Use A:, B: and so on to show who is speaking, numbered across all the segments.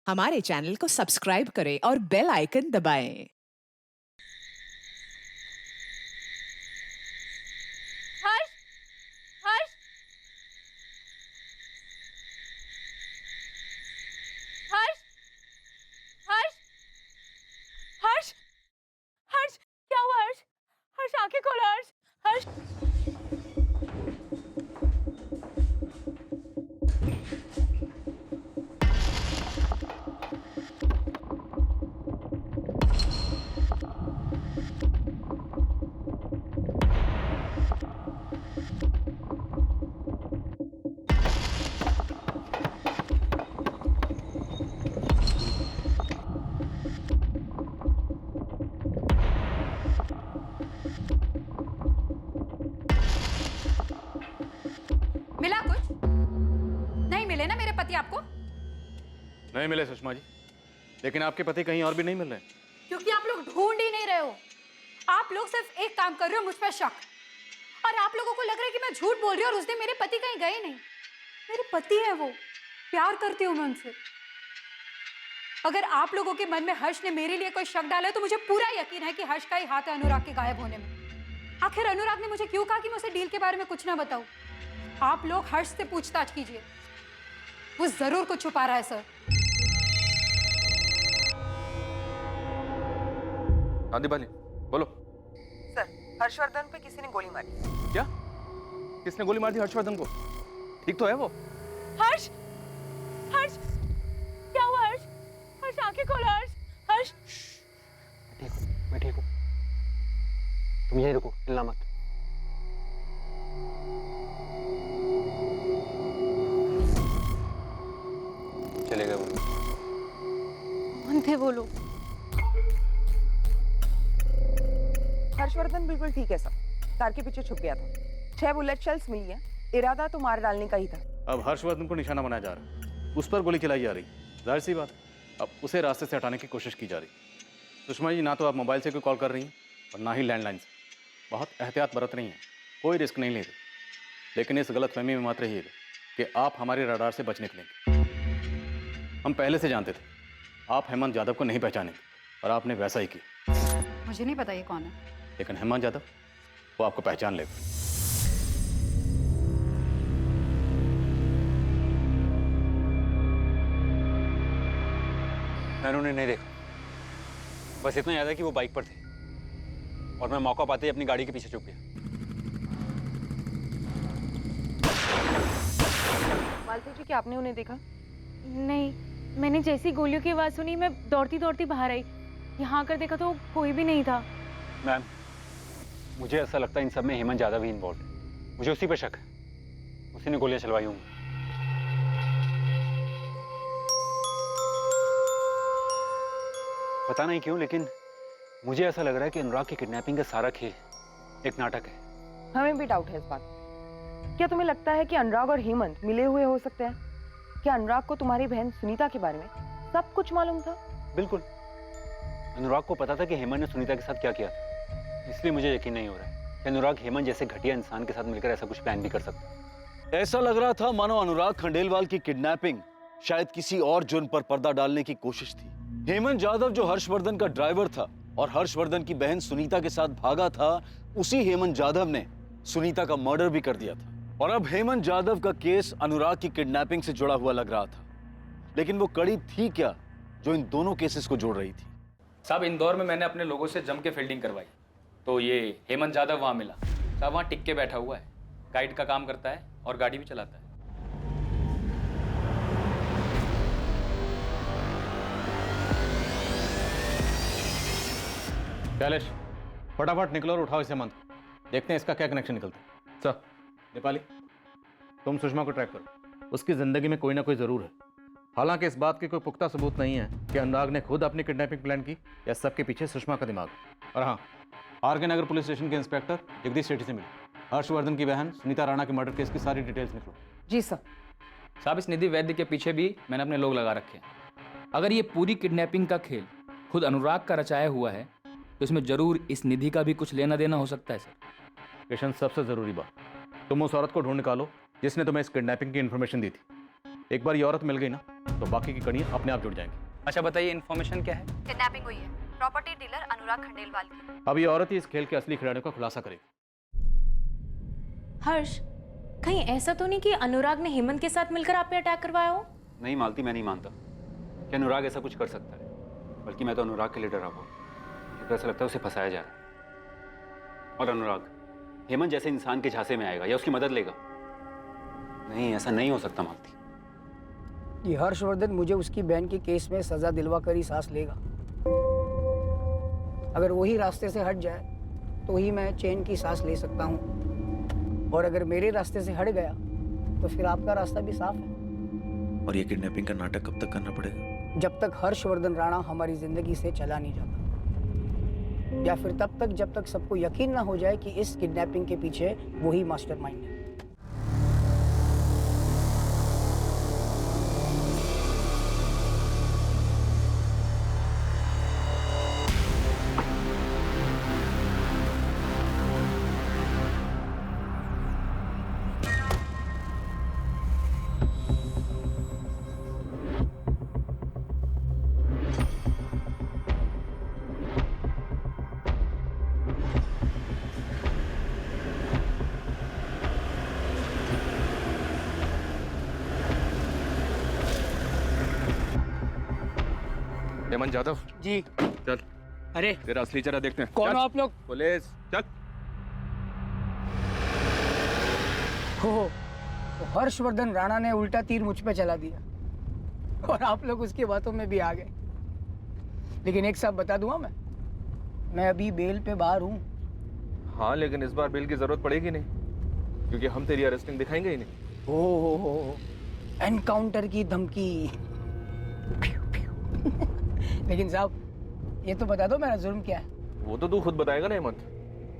A: हमारे चैनल को सब्सक्राइब करें और बेल आइकन दबाएं।
B: हर्ष, हर्ष, हर्ष, हर्ष, हर्ष, हर्ष, क्या हुआ हर्ष? हर्ष आंखें खोलो हर्ष, हर्ष।
C: मिला कुछ? नहीं मिले ना मेरे पति आपको?
D: नहीं मिले सुषमा जी, लेकिन आपके पति कहीं और भी नहीं मिल रहे।
C: क्योंकि आप लोग ढूंढ ही नहीं रहे हो। आप लोग सिर्फ एक काम कर रहे हो, मुझ पर शक। और आप लोगों को लग रहा है कि मैं झूठ बोल रही हूँ और उस दिन मेरे पति कहीं गए नहीं। मेरे पति है वो, प्यार करती हूँ मैं उनसे। अगर आप लोगों के मन में हर्ष ने मेरे लिए कोई शक डाला है तो मुझे पूरा यकीन है कि हर्ष का ही हाथ है अनुराग के गायब होने में। आखिर अनुराग ने मुझे क्यों कहा कि मैं उसे डील के बारे में कुछ ना बताऊं? आप लोग हर्ष से पूछताछ कीजिए, वो जरूर कुछ छुपा रहा है सर।
D: हाँ दीपाली, बोलो।
E: सर, हर्षवर्धन पे किसी ने गोली मारी।
D: क्या? किसने गोली मार दी हर्षवर्धन को? ठीक तो है वो?
B: हर्ष, हर्ष, क्या हुआ हर्ष? हर्ष आंखें खोलो हर्ष, हर्ष।
F: मैं ठीक हूँ। तुम यहीं रुको, हिलना मत। चले गए वो।
B: कौन थे वो लोग?
E: हर्षवर्धन बिल्कुल ठीक है सर, कार के पीछे छुप गया था। 6 बुलेट शेल्स मिली है, इरादा तो मार डालने का ही था।
D: अब हर्षवर्धन को निशाना बनाया जा रहा है, उस पर गोली चलाई जा रही। जाहिर सी बात, अब उसे रास्ते से हटाने की कोशिश की जा रही। सुषमा जी, ना तो आप मोबाइल से कोई कॉल कर रही हैं और ना ही लैंडलाइन से। बहुत एहतियात बरत रही हैं, कोई रिस्क नहीं ले रही। लेकिन इस गलतफहमी में मत रहिएगा कि आप हमारे रडार से बच निकलेंगे। हम पहले से जानते थे आप हेमंत यादव को नहीं पहचानेंगे और आपने वैसा ही किया।
C: मुझे नहीं पता ये कौन है।
D: लेकिन हेमंत यादव वो आपको पहचान लेगा।
F: मैंने उन्हें नहीं देखा, बस इतना याद है कि वो बाइक पर थे और मैं मौका पाते ही अपनी गाड़ी के पीछे छुप गया।
E: मालती जी, क्या आपने उन्हें देखा?
B: नहीं, मैंने जैसी गोलियों की आवाज सुनी मैं दौड़ती दौड़ती बाहर आई। यहाँ आकर देखा तो कोई भी नहीं था।
F: मैम, मुझे ऐसा लगता है इन सब में हेमंत यादव ही इन्वॉल्व है। मुझे उसी पर शक है, उसी ने गोलियां चलवाई होंगी। पता नहीं क्यों, लेकिन मुझे ऐसा लग रहा है कि अनुराग की किडनैपिंग का सारा खेल एक नाटक है।
E: हमें भी डाउट है इस बात। क्या तुम्हें लगता है कि अनुराग और हेमंत मिले हुए हो सकते हैं? क्या अनुराग को तुम्हारी बहन सुनीता के बारे में सब कुछ मालूम था?
F: बिल्कुल, अनुराग को पता था कि हेमंत ने सुनीता के साथ क्या किया था। इसलिए मुझे यकीन नहीं हो रहा है कि अनुराग हेमंत जैसे घटिया इंसान के साथ मिलकर ऐसा कुछ प्लान भी कर सकता है।
G: ऐसा लग रहा था मानो अनुराग खंडेलवाल की किडनैपिंग शायद किसी और जुर्म पर पर्दा डालने की कोशिश थी। हेमंत यादव जो हर्षवर्धन का ड्राइवर था और हर्षवर्धन की बहन सुनीता के साथ भागा था, उसी हेमंत यादव ने सुनीता का मर्डर भी कर दिया था। और अब हेमंत यादव का केस अनुराग की किडनैपिंग से जुड़ा हुआ लग रहा था। लेकिन वो कड़ी थी क्या जो इन दोनों केसेस को जोड़ रही थी?
H: साहब, इंदौर में मैंने अपने लोगों से जम के फील्डिंग करवाई तो ये हेमंत यादव वहाँ मिला। साहब वहाँ टिक के बैठा हुआ है, गाइड का काम करता है और गाड़ी भी चलाता है।
D: कैलेश, फटाफट निकलो और उठाओ इस हेमंत को। देखते हैं इसका क्या कनेक्शन निकलता है। सर दीपाली, तुम सुषमा को ट्रैक करो, उसकी जिंदगी में कोई ना कोई जरूर है। हालांकि इस बात के कोई पुख्ता सबूत नहीं है कि अनुराग ने खुद अपनी किडनैपिंग प्लान की या सबके पीछे सुषमा का दिमाग। और हाँ, आर के नगर पुलिस स्टेशन के इंस्पेक्टर जगदीश सेठी से मिले। हर्षवर्धन की बहन सुनीता राणा के मर्डर केस की सारी डिटेल्स निकलो।
E: जी सर।
H: साहब, इस निधि वैद्य के पीछे भी मैंने अपने लोग लगा रखे हैं। अगर ये पूरी किडनैपिंग का खेल खुद अनुराग का रचाया हुआ है तो इसमें जरूर इस निधि का भी कुछ लेना देना हो सकता है सर।
D: किशन, सबसे जरूरी बात, तुम उस औरत को ढूंढ निकालो जिसने तुम्हें इस किडनैपिंग की इन्फॉर्मेशन दी थी। एक बार ये औरत मिल गई ना तो बाकी की कड़ियाँ अपने आप जुड़ जाएंगी।
H: अच्छा बताइए, इन्फॉर्मेशन क्या है?
I: किडनैपिंग हुई है प्रॉपर्टी डीलर अनुराग खंडेलवाल की।
D: अब ये औरत ही इस खेल के असली खिलाड़ियों का खुलासा करेगी।
B: हर्ष, कहीं ऐसा तो नहीं कि अनुराग ने हेमंत के साथ मिलकर आप पे अटैक करवाया हो?
F: नहीं मालती, मैं नहीं मानता कि अनुराग ऐसा कुछ कर सकता है। बल्कि मैं तो अनुराग के लिए डरा हुआ। मुझे तो ऐसा लगता है उसे फंसाया जा रहा है। और अनुराग हेमंत जैसे इंसान के झांसे में आएगा या उसकी मदद लेगा? नहीं, ऐसा नहीं हो सकता मालती।
J: कि हर्षवर्धन मुझे उसकी बहन के केस में सजा दिलवा कर ही सांस लेगा। अगर वही रास्ते से हट जाए तो ही मैं चैन की सांस ले सकता हूँ, और अगर मेरे रास्ते से हट गया तो फिर आपका रास्ता भी साफ है।
K: और ये किडनैपिंग का नाटक कब तक करना पड़ेगा?
J: जब तक हर्षवर्धन राणा हमारी जिंदगी से चला नहीं जाता, या फिर तब तक जब तक सबको यकीन ना हो जाए कि इस किडनैपिंग के पीछे वही मास्टरमाइंड है।
L: हेमंत जादव,
J: जी।
L: चल
J: अरे
L: तेरा असली चेहरा देखते हैं।
J: कौन
L: चल।
J: हो आप लोग?
L: पुलिस, चल।
J: हो, तो हर्षवर्धन राणा ने उल्टा तीर मुझ पे चला दिया और आप लोग उसकी बातों में भी आ गए। लेकिन एक सब बता दूंगा, मैं अभी बेल पे बाहर हूँ।
L: हाँ, लेकिन इस बार बेल की जरूरत पड़ेगी नहीं, क्योंकि हम तेरी अरेस्टिंग दिखाएंगे ही नहीं।
J: हो, एनकाउंटर की धमकी। लेकिन साहब ये तो बता दो मेरा जुर्म क्या है?
L: वो तो तू खुद बताएगा ना हेमंत,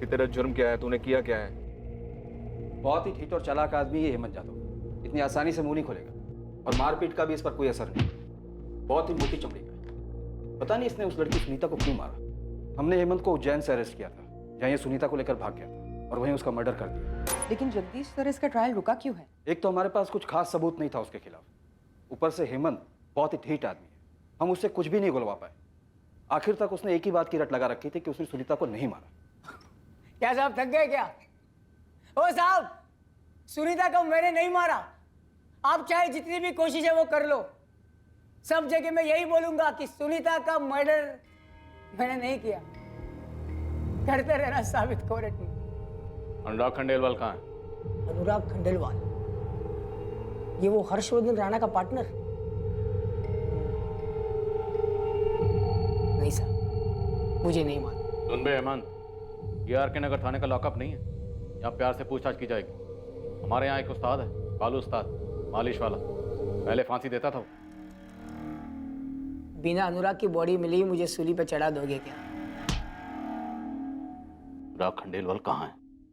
L: कि तेरा जुर्म क्या है, तूने किया क्या है।
M: बहुत ही ठीक और चालाक आदमी है हेमंत जादव। इतनी आसानी से मुंह नहीं खोलेगा, और मारपीट का भी इस पर कोई असर नहीं। बहुत ही मोटी चमड़ी का है। पता नहीं इसने उस लड़की सुनीता को क्यों मारा। हमने हेमंत को उज्जैन से अरेस्ट किया था, जहाँ ये सुनीता को लेकर भाग गया था, और वहीं उसका मर्डर कर दिया।
E: लेकिन जगदीश सर, इसका ट्रायल रुका क्यों है?
M: एक तो हमारे पास कुछ खास सबूत नहीं था उसके खिलाफ, ऊपर से हेमंत बहुत ही ढीठ आदमी है। हम उससे कुछ भी नहीं गुलवा पाए। आखिर तक उसने एक ही बात की रट लगा रखी थी कि उसने सुनीता को नहीं मारा।
J: क्या साहब थक गए क्या? ओ साहब, सुनीता को मैंने नहीं मारा। आप चाहे जितनी भी कोशिश है वो कर लो, सब जगह मैं यही बोलूंगा कि सुनीता का मर्डर मैंने नहीं किया। करते रहना साबित कोर्ट में।
D: अनुराग खंडेलवाल कहाँ है?
J: अनुराग खंडेलवाल, ये वो हर्षवर्धन राणा का पार्टनर? नहीं साहब, मुझे नहीं मालूम।
D: सुन बे हेमंत, ये आर.के. नगर थाने का लॉकअप नहीं है। यहाँ प्यार से पूछताछ की जाएगी। हमारे यहाँ एक उस्ताद है, कालू उस्ताद, मालिश वाला, पहले फांसी देता था वो।
J: बिना अनुराग की बॉडी मिली ही मुझे सूली पे चढ़ा दोगे क्या?
D: अनुराग खंडेलवाल कहाँ है?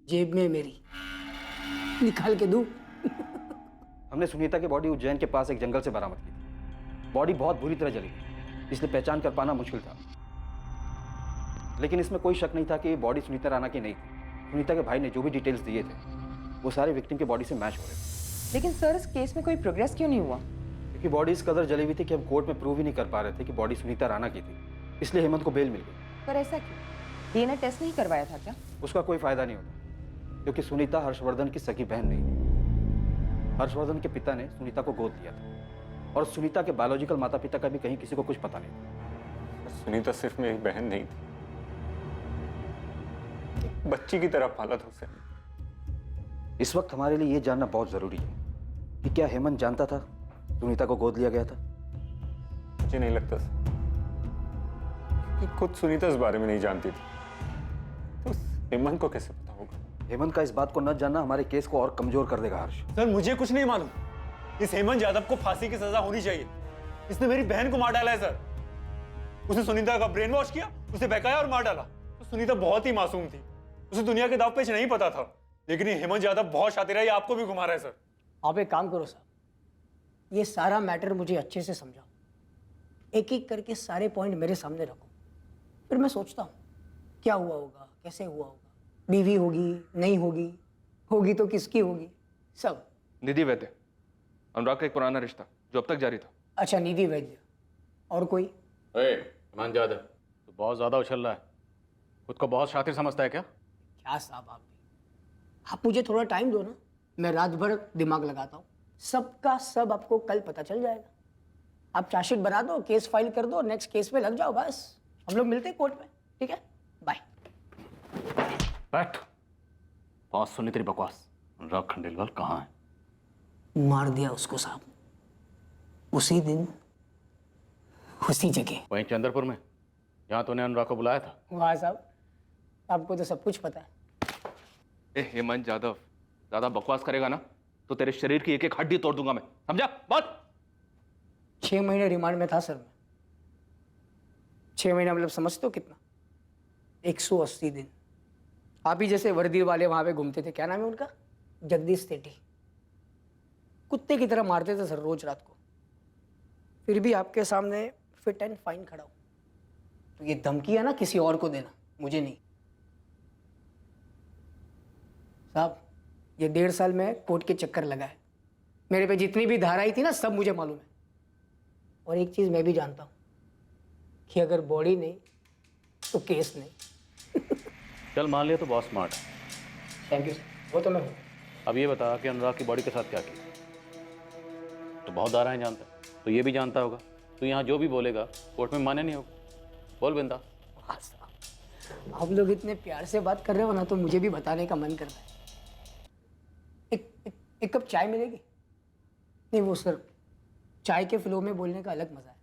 J: जेब में मेरी, निकाल के दूं?
M: हमने सुनीता की बॉडी उज्जैन के पास एक जंगल से बरामद की थी। बॉडी बहुत बुरी तरह जली थी, इसलिए पहचान कर पाना मुश्किल था। लेकिन इसमें कोई शक नहीं था कि ये बॉडी सुनीता राणा की नहीं थी। सुनीता के भाई ने जो भी डिटेल्स दिए थे वो सारे विक्टिम की बॉडी से मैच हो रहे थे।
E: लेकिन सर, इस केस में कोई प्रोग्रेस क्यों नहीं हुआ?
M: क्योंकि बॉडी इस कदर जली हुई थी कि हम कोर्ट में प्रूव ही नहीं कर पा रहे थे कि बॉडी सुनीता राणा की थी। इसलिए हेमंत को बेल मिल गई।
E: पर ऐसा क्यों? डीएनए टेस्ट नहीं करवाया था क्या?
M: उसका कोई फायदा नहीं होता, क्योंकि सुनीता हर्षवर्धन की सगी बहन नहीं थी। हर्षवर्धन के पिता ने सुनीता को गोद लिया था, और सुनीता के बायोलॉजिकल माता पिता का भी कहीं किसी को कुछ पता नहीं था।
F: सुनीता सिर्फ मेरी बहन नहीं थी, बच्ची की तरह पाला था उसे।
M: इस वक्त हमारे लिए ये जानना बहुत जरूरी है कि क्या हेमंत जानता था सुनीता को गोद लिया गया था?
F: मुझे नहीं लगता कि खुद सुनीता इस बारे में नहीं जानती थी, तो हेमंत को कैसे पता होगा?
M: हेमंत का इस बात को न जानना हमारे केस को और कमजोर कर देगा हर्ष।
F: सर, मुझे कुछ नहीं मालूम। इस हेमंत यादव को फांसी की सजा होनी चाहिए। इसने मेरी बहन को मार डाला है सर। उसने सुनीता का ब्रेन वॉश किया, उसे बहकाया और मार डाला। तो सुनीता बहुत ही मासूम थी, उसे दुनिया के दाव पेच नहीं पता था। लेकिन ये हेमंत यादव बहुत शातिर है, ये आपको भी घुमा रहा है सर।
J: आप एक काम करो साहब, ये सारा मैटर मुझे अच्छे से समझाओ, एक एक करके सारे पॉइंट मेरे सामने रखो, फिर मैं सोचता हूँ क्या हुआ होगा, कैसे हुआ होगा, बीवी होगी नहीं होगी, होगी तो किसकी होगी, सब।
L: निधि वैद्य, अनुराग का एक पुराना रिश्ता जो अब तक जारी था।
J: अच्छा, निधि वैद्य। और कोई?
D: हेमंत यादव, तो बहुत ज़्यादा उछल रहा है। खुद को बहुत शातिर समझता है क्या?
J: क्या साहब आप भी, आप मुझे थोड़ा टाइम दो ना, मैं रात भर दिमाग लगाता हूँ। सबका सब आपको कल पता चल जाएगा। आप चार्जशीट बना दो, केस फाइल कर दो, नेक्स्ट केस पे लग जाओ, बस हम लोग मिलते हैं कोर्ट में, ठीक है? बाय।
D: बैठ। बहुत सुनी तेरी बकवास। अनुराग खंडेलवाल कहाँ है?
J: मार दिया उसको साहब, उसी दिन उसी जगह।
D: वहीं चंद्रपुर में, जहाँ तूने अनुराग को बुलाया था।
J: वाह साहब, आपको तो सब कुछ पता है।
L: ए हेमंत यादव, ज्यादा बकवास करेगा ना तो तेरे शरीर की एक एक हड्डी तोड़ दूंगा मैं, समझा? बात।
J: 6 महीने रिमांड में था सर मैं। 6 महीना मतलब समझते हो कितना? 180 दिन। आप ही जैसे वर्दी वाले वहां पे घूमते थे, क्या नाम है उनका? जगदीश सेठी। कुत्ते की तरह मारते थे सर रोज रात को। फिर भी आपके सामने फिट एंड फाइन खड़ा हूं। तो ये धमकी है ना किसी और को देना, मुझे नहीं। साहब, ये 1.5 साल में कोर्ट के चक्कर लगा है। मेरे पे जितनी भी धाराएं थी ना, सब मुझे मालूम है। और एक चीज मैं भी जानता हूं कि अगर बॉडी नहीं तो केस नहीं।
D: चल मान लिया तो बहुत स्मार्ट है।
J: थैंक यू सर, वो तो मैं हूँ।
D: अब ये बता कि अनुराग की बॉडी के साथ क्या किया? तो बहुत धाराएं जानता है, तो ये भी जानता होगा। तो यहाँ जो भी बोलेगा कोर्ट में माने नहीं होगा। बोल बिंदा।
J: वाह साहब, आप लोग इतने प्यार से बात कर रहे हो ना, तो मुझे भी बताने का मन कर रहा है। एक कप चाय मिलेगी? नहीं वो सर, चाय के फ्लो में बोलने का अलग मजा है।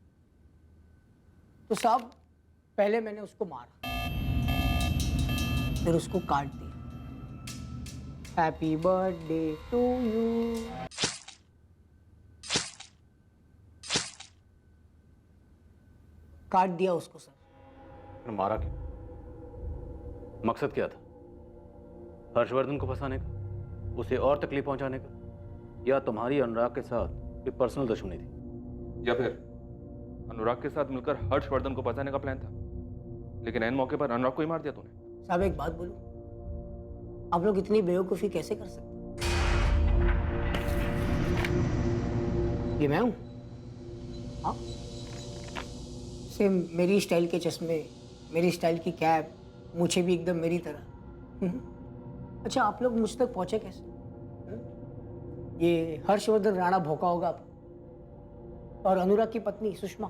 J: तो साहब, पहले मैंने उसको मारा, फिर उसको काट दिया। Happy birthday to you. काट दिया उसको सर।
D: फिर मारा क्यों? मकसद क्या था? हर्षवर्धन को फंसाने का, उसे और तकलीफ पहुंचाने का, या तुम्हारी अनुराग के साथ कोई पर्सनल दुश्मनी थी?
L: या फिर अनुराग के साथ मिलकर हर्षवर्धन को बचाने का प्लान था, लेकिन ऐन मौके पर अनुराग को ही मार दिया तूने।
J: साहब एक बात बोलूं, आप लोग इतनी बेवकूफी कैसे कर सकते? ये मैं हूं? हाँ, सेम मेरी स्टाइल के चश्मे, मेरी स्टाइल की कैप, मुझे भी एकदम मेरी तरह। अच्छा, आप लोग मुझ तक पहुंचे कैसे? ये हर्षवर्धन राणा भौंका होगा आप। और अनुराग की पत्नी सुषमा,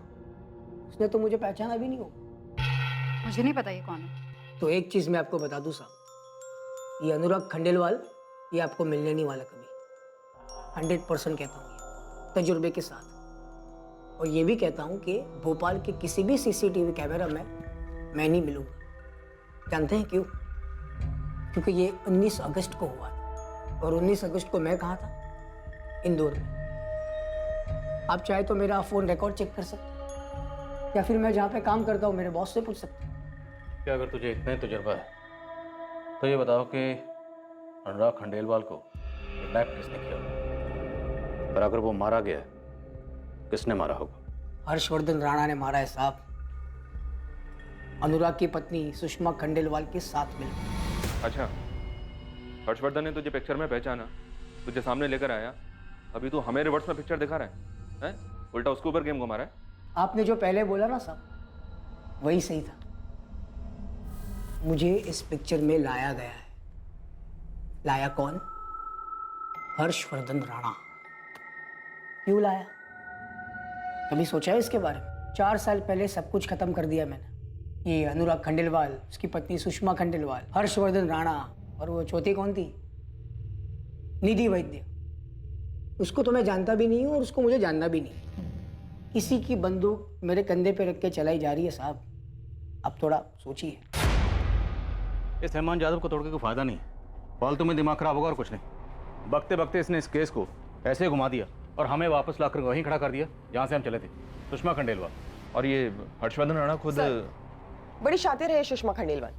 J: उसने तो मुझे पहचाना भी नहीं होगा।
C: मुझे नहीं पता ये कौन है।
J: तो एक चीज मैं आपको बता दूं साहब, ये अनुराग खंडेलवाल, ये आपको मिलने नहीं वाला कभी। 100% कहता हूँ ये, तजुर्बे के साथ। और ये भी कहता हूँ कि भोपाल के किसी भी CCTV कैमरा में मैं नहीं मिलूंगा। जानते हैं क्यों? क्योंकि ये 19 अगस्त को हुआ था, और 19 अगस्त को मैं कहाँ था? इंदौर में। आप चाहे तो मेरा फोन रिकॉर्ड चेक कर सकते हैं, या फिर मैं जहाँ पे काम करता हूँ मेरे बॉस से पूछ सकते हैं।
D: क्या अगर तुझे इतना ही तजुर्बा है तो ये बताओ कि अनुराग खंडेलवाल को किडनैप किसने किया? और अगर वो मारा गया है, किसने मारा होगा?
J: हर्षवर्धन राणा ने मारा है साहब, अनुराग की पत्नी सुषमा खंडेलवाल के साथ मिलकर।
L: अच्छा, हर्षवर्धन ने तुझे पिक्चर में पहचाना, तुझे सामने लेकर आया, अभी तू हमें रिवर्स में पिक्चर दिखा रहा है? उल्टा उसके ऊपर गेम घुमा रहा है।
J: आपने जो पहले बोला ना साहब, वही सही था। मुझे इस पिक्चर में लाया गया है। लाया कौन? हर्षवर्धन राणा। क्यों लाया? कभी सोचा है इसके बारे में? 4 साल पहले सब कुछ खत्म कर दिया मैंने। ये अनुराग खंडेलवाल, उसकी पत्नी सुषमा खंडेलवाल, हर्षवर्धन राणा, और वो चौथी कौन थी? निधि वैद्य। उसको तो मैं जानता भी नहीं हूँ, और उसको मुझे जानना भी नहीं। किसी की बंदूक मेरे कंधे पे रख के चलाई जा रही है साहब। अब थोड़ा सोचिए।
D: इस हेमंत यादव को तोड़ के कोई फायदा नहीं, फालतू में दिमाग खराब होगा और कुछ नहीं। बकते बकते इसने इस केस को ऐसे घुमा दिया और हमें वापस लाकर वहीं खड़ा कर दिया जहाँ से हम चले थे, सुषमा खंडेलवाल।
L: और ये हर्षवर्धन राणा खुद
E: बड़ी शातिर है सुषमा खंडेलवाल।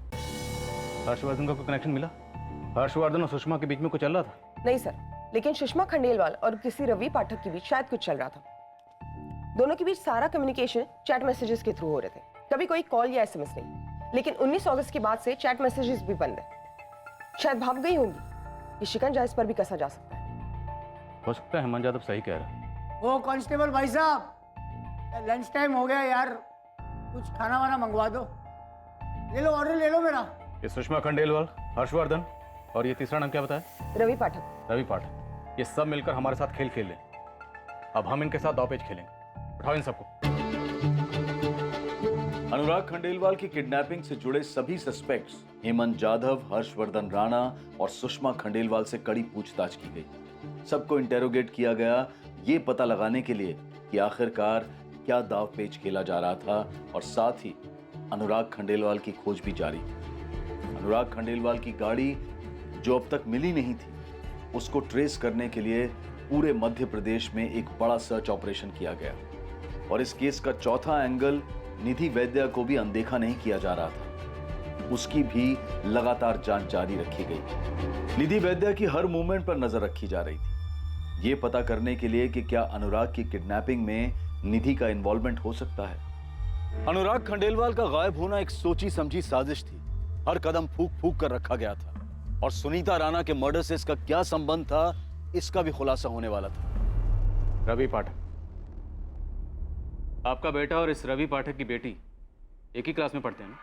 D: हर्षवर्धन का कोई कनेक्शन मिला? हर्षवर्धन और सुषमा के बीच में कुछ चल रहा था?
E: नहीं सर, लेकिन सुषमा खंडेलवाल और किसी रवि पाठक के बीच शायद कुछ चल रहा था। दोनों के बीच सारा कम्युनिकेशन चैट मैसेजेस के थ्रू हो रहे थे, कभी कोई कॉल या SMS नहीं। लेकिन 19 अगस्त के बाद से चैट मैसेजेस भी बंद है। शायद भाग गई होंगी। ये शिकंजा इस पर भी कसा जा सकता है।
D: हो सकता है हेमंत यादव सही कह रहा है।
J: ओ कांस्टेबल भाई साहब, लंच टाइम हो गया यार, कुछ खाना वाना मंगवा दो। ले लो ऑर्डर ले लो मेरा।
D: ये सुषमा खंडेलवाल, हर्षवर्धन और ये तीसरा नाम क्या बताया?
E: रवि पाठक।
D: रवि पाठक। ये सब मिलकर हमारे साथ खेल खेल रहे। अब हम इनके साथ दांवपेच खेलेंगे। उठाओ इन सबको।
G: अनुराग खंडेलवाल की किडनैपिंग से जुड़े सभी सस्पेक्ट्स हेमंत जाधव, हर्षवर्धन राणा और सुषमा खंडेलवाल से कड़ी पूछताछ की गई। सबको इंटेरोगेट किया गया, ये पता लगाने के लिए कि आखिरकार क्या दांवपेच खेला जा रहा था, और साथ ही अनुराग खंडेलवाल की खोज भी जारी थी। अनुराग खंडेलवाल की गाड़ी जो अब तक मिली नहीं थी, उसको ट्रेस करने के लिए पूरे मध्य प्रदेश में एक बड़ा सर्च ऑपरेशन किया गया, और इस केस का चौथा एंगल निधि वैद्या को भी अनदेखा नहीं किया जा रहा था। उसकी भी लगातार जांच जारी रखी गई। निधि वैद्या की हर मूवमेंट पर नजर रखी जा रही थी, ये पता करने के लिए कि क्या अनुराग की किडनैपिंग में निधि का इन्वॉल्वमेंट हो सकता है। अनुराग खंडेलवाल का गायब होना एक सोची समझी साजिश थी। हर कदम फूक फूक कर रखा गया था, और सुनीता राणा के मर्डर से इसका क्या संबंध था, इसका भी खुलासा होने वाला था।
D: रवि पाठक, आपका बेटा और इस रवि पाठक की बेटी एक ही क्लास में पढ़ते हैं ना?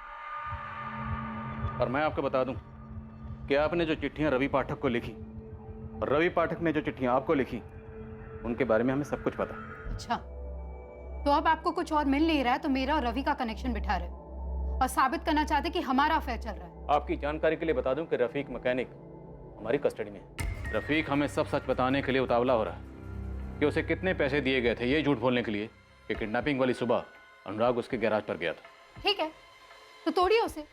D: और मैं आपको बता दूं कि आपने जो चिट्ठियां रवि पाठक को लिखी और रवि पाठक ने जो चिट्ठियां आपको लिखी, उनके बारे में हमें सब कुछ पता।
C: अच्छा, तो अब आपको कुछ और मिल नहीं रहा है तो मेरा और रवि का कनेक्शन बिठा रहे हो और साबित करना चाहते कि हमारा अफेयर चल रहा है।
D: आपकी जानकारी के लिए बता दूं कि रफीक मैकेनिक हमारी कस्टडी में है। रफीक हमें सब सच बताने के लिए उतावला हो रहा है कि उसे कितने पैसे दिए गए थे ये झूठ बोलने के लिए कि किडनैपिंग वाली सुबह अनुराग उसके गैराज पर गया था।
C: ठीक है, तो तोड़िए उसे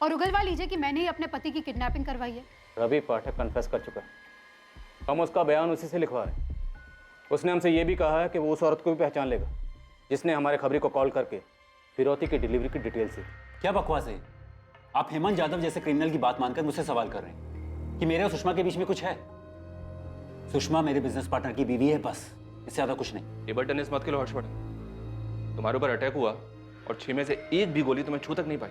C: और उगलवा लीजिए कि मैंने ही अपने पति की किडनैपिंग करवाई है।
D: रवि पाठक कन्फेस कर चुका है, हम उसका बयान उसी से लिखवा रहे हैं। उसने हमसे ये भी कहा है कि वो उस औरत को भी पहचान लेगा जिसने हमारे खबरी को कॉल करके फिरौती की डिलीवरी की डिटेल दी।
F: क्या बकवास है? आप हेमंत जाधव जैसे क्रिमिनल की बात मानकर मुझसे सवाल कर रहे हैं कि मेरे और सुषमा के बीच में कुछ है? सुषमा मेरे बिजनेस पार्टनर की बीवी है, बस, इससे ज्यादा कुछ नहीं।
L: टेबल टेनिस मत खेलो हर्षवर्धन। तुम्हारे ऊपर अटैक हुआ और 6 में से एक भी गोली तुम्हें छू तक नहीं पाई,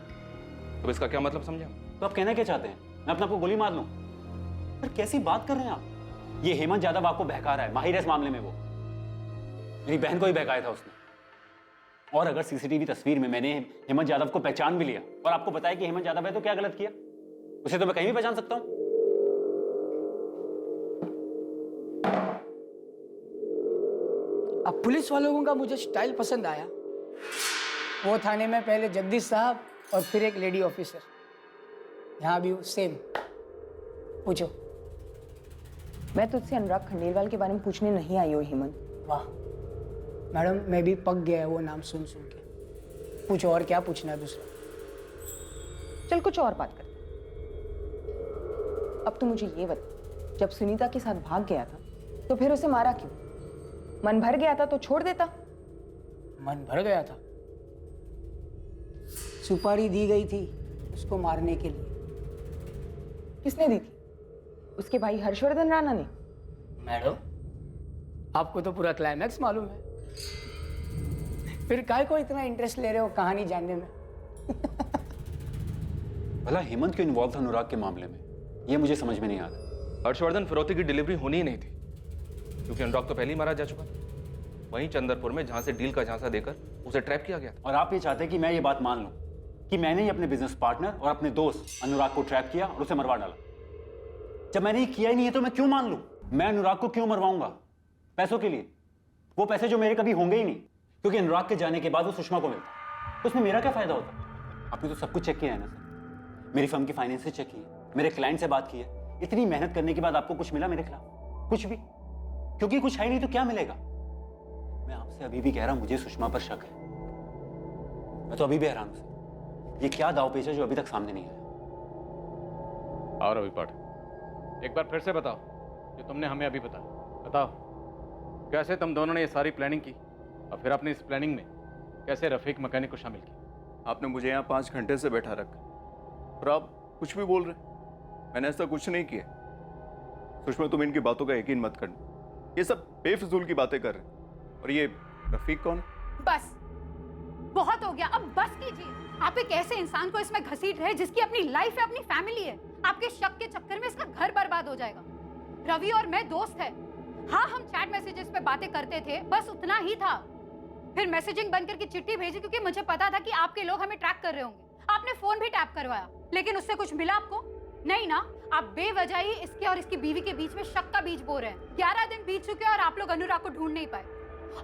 L: तो इसका क्या मतलब समझा?
F: तो आप कहना क्या चाहते हैं? मैं अपने आप को गोली मार लूं? पर कैसी बात कर रहे हैं आप? ये हेमंत जाधव आपको बहका रहा है, माहिर है इस मामले में। वो मेरी बहन को ही बहकाया था उसने। और अगर सीसीटीवी तस्वीर में मैंने हेमंत जाधव को पहचान भी लिया और आपको बताया कि हेमंत जाधव है, तो क्या गलत किया? उसे तो मैं कहीं भी पहचान सकता हूं।
J: अब पुलिस वालों का मुझे स्टाइल पसंद आया। वो थाने में पहले जगदीश साहब और फिर एक लेडी ऑफिसर, यहाँ भी सेम। पूछो।
E: मैं तुझसे अनुराग खंडेलवाल के बारे में पूछने नहीं आई हूँ हेमंत।
J: वाह मैडम, मैं भी पक गया है वो नाम सुन सुन के। पूछो, और क्या पूछना है दूसरा?
E: चल कुछ और बात कर। अब तो मुझे ये बता, जब सुनीता के साथ भाग गया था तो फिर उसे मारा क्यों? मन भर गया था तो छोड़ देता।
J: मन भर गया था? सुपारी दी गई थी उसको मारने के लिए।
E: किसने दी थी? उसके भाई हर्षवर्धन राणा ने।
J: मैडम, आपको तो पूरा क्लाइमैक्स मालूम है, फिर काय को इतना इंटरेस्ट ले रहे हो कहानी जानने में?
F: भला हेमंत क्यों इन्वॉल्व था अनुराग के मामले में, ये मुझे समझ में नहीं आ रहा।
L: हर्षवर्धन फिरौती की डिलीवरी होनी ही नहीं थी, क्योंकि अनुराग तो पहले ही मारा जा चुका था वहीं चंदरपुर में, जहां से डील का झांसा देकर उसे ट्रैप किया गया था।
F: और आप ये चाहते हैं कि मैं ये बात मान लूं कि मैंने ही अपने बिजनेस पार्टनर और अपने दोस्त अनुराग को ट्रैप किया और उसे मरवा डाला? जब मैंने ये किया ही नहीं है तो मैं क्यों मान लूं? मैं अनुराग को क्यों मरवाऊंगा? पैसों के लिए? वो पैसे जो मेरे कभी होंगे ही नहीं, क्योंकि अनुराग के जाने के बाद वो सुषमा को मिलता, तो उसमें मेरा क्या फायदा होता? आपने तो सब कुछ चेक किया है ना सर, मेरी फर्म की फाइनेंसेस चेक किए, मेरे क्लाइंट से बात की है। इतनी मेहनत करने के बाद आपको कुछ मिला मेरे खिलाफ? कुछ भी? क्योंकि कुछ है नहीं तो क्या मिलेगा? मैं आपसे अभी भी कह रहा हूं, मुझे सुषमा पर शक है। मैं तो अभी भी हैरान हूं, ये क्या दांवपेच है जो अभी तक सामने नहीं आया?
D: और रवि पाठक, एक बार फिर से बताओ जो तुमने हमें अभी बताया। बताओ कैसे तुम दोनों ने ये सारी प्लानिंग की, और फिर आपने इस प्लानिंग में कैसे रफीक मैकेनिक को शामिल किया?
K: आपने मुझे यहाँ 5 घंटे से बैठा रखा और आप कुछ भी बोल रहे। मैंने ऐसा कुछ नहीं किया। सुषमा, तुम इनकी बातों का यकीन मत करना, ये सब बेफिजूल की बातें कर रहे हैं। और ये रफीक कौन?
C: बस बहुत हो गया, अब बस कीजिए। आप एक ऐसे इंसान को इसमें घसीट रहे जिसकी अपनी लाइफ है, अपनी फैमिली है। आपके शक के चक्कर में इसका घर बर्बाद हो जाएगा। रवि और मैं दोस्त हैं। हाँ, हम चैट मैसेजेस पे बातें करते थे, बस उतना ही था। फिर मैसेजिंग बंद करके चिट्ठी भेजी क्योंकि मुझे पता था कि आपके लोग हमें ट्रैक कर रहे होंगे। आपने फोन भी टैप करवाया, लेकिन उससे कुछ मिला आपको? नहीं ना। आप बेवजह ही इसके और इसकी बीवी के बीच में शक का बीज बो रहे हैं। 11 दिन बीत चुके और आप लोग अनुराग को ढूंढ नहीं पाए,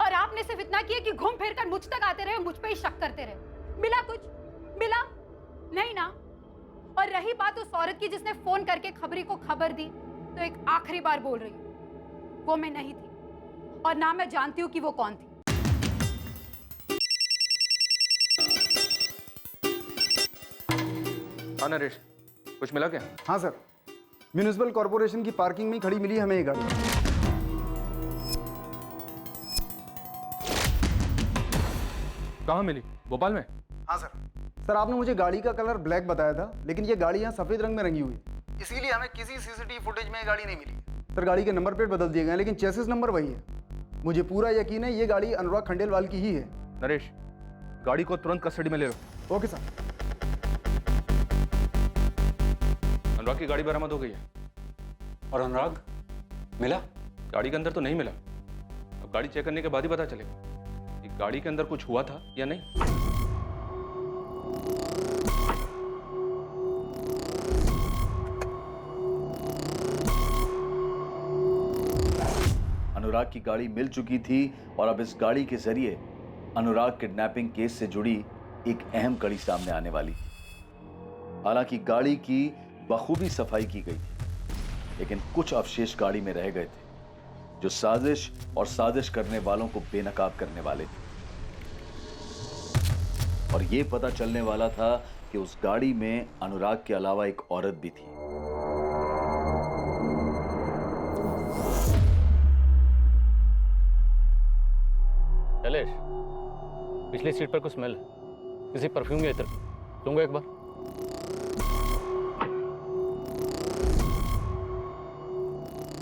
C: और आपने सिर्फ इतना किया कि घूम फिर कर मुझ तक आते रहे, मुझ पे ही शक करते रहे। मिला कुछ? मिला नहीं ना। और रही बात उस औरत की जिसने फोन करके खबरी को खबर दी, तो एक आखिरी बार बोल रही हूँ, वो मैं नहीं थी, और ना मैं जानती हूँ कि वो कौन थी।
L: हाँ नरेश, कुछ मिला क्या?
N: हाँ सर, म्यूनिसिपल कॉर्पोरेशन की पार्किंग में ही खड़ी मिली हमें ये गाड़ी।
L: कहाँ मिली? भोपाल में?
N: हाँ सर। सर आपने मुझे गाड़ी का कलर ब्लैक बताया था, लेकिन ये गाड़ी यहाँ सफेद रंग में रंगी हुई है, इसीलिए हमें किसी सीसीटीवी फुटेज में ये गाड़ी नहीं मिली। सर गाड़ी के नंबर प्लेट बदल दिए गए हैं, लेकिन चेसिस नंबर वही है। मुझे पूरा यकीन है ये गाड़ी अनुराग खंडेलवाल की ही है।
L: नरेश, गाड़ी को तुरंत कस्टडी में ले लो।
N: Okay sir.
L: अनुराग की गाड़ी बरामद हो गई है।
F: और अनुराग मिला?
L: गाड़ी के अंदर तो नहीं मिला, अब गाड़ी चेक करने के बाद ही पता चलेगा कि गाड़ी के अंदर कुछ हुआ था या नहीं।
G: अनुराग की गाड़ी मिल चुकी थी और अब इस गाड़ी के जरिए अनुराग किडनैपिंग केस से जुड़ी एक अहम कड़ी सामने आने वाली। हालांकि गाड़ी की बखूबी सफाई की गई थी, लेकिन कुछ अवशेष गाड़ी में रह गए थे जो साजिश और साजिश करने वालों को बेनकाब करने वाले थे। और यह पता चलने वाला था कि उस गाड़ी में अनुराग के अलावा एक औरत भी थी।
D: शैलेश, पिछली सीट पर कुछ स्मेल है, किसी परफ्यूम या इत्र। लूंगा एक बार।